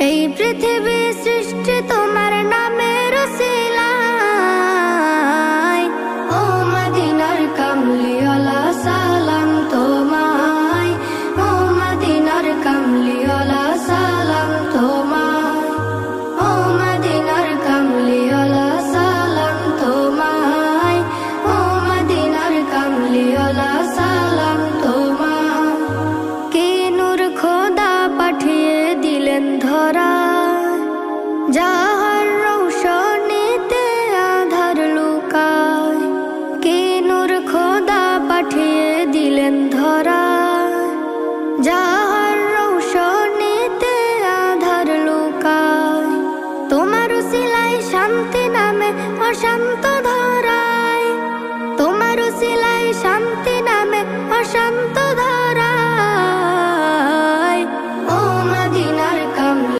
এই পৃথিবী সৃষ্টি তোমার নামের উসিলায়। ও মদিনার কামলিওয়ালা সালাম তোমায়, ও মদিনার কামলিওয়ালা সালাম তোমায়, ও মদিনার কামলিওয়ালা সালাম তোমায়, ও মদিনার কামলিওয়ালা সালাম তোমায়। কে নূর খোদা পাঠিয়ে দিলেন ধরা, যাহার রৌশনীতে আধার লুকায়। কে নূর খোদা পাঠিয়ে দিলেন ধরা, যাহার রৌশনীতে আধার লুকায়। তোমার উসিলায় শান্তি নামে অশান্ত